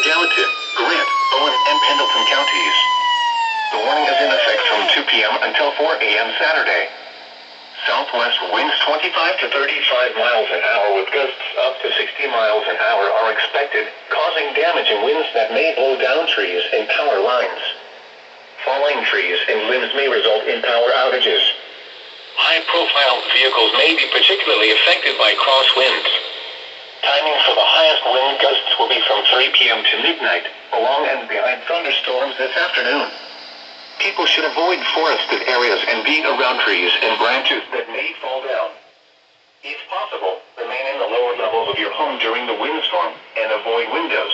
Gallatin, Grant, Owen, and Pendleton counties. The warning is in effect from 2 p.m. until 4 a.m. Saturday. Southwest winds 25 to 35 miles an hour with gusts up to 60 miles an hour are expected, causing damage and winds that may blow down trees and power lines. Falling trees and limbs may result in power outages. High-profile vehicles may be particularly affected by crosswinds. Timing for the highest wind gusts will be from 3 p.m. to midnight, along and behind thunderstorms this afternoon. People should avoid forested areas and being around trees and branches that may fall down. If possible, remain in the lower levels of your home during the windstorm and avoid windows.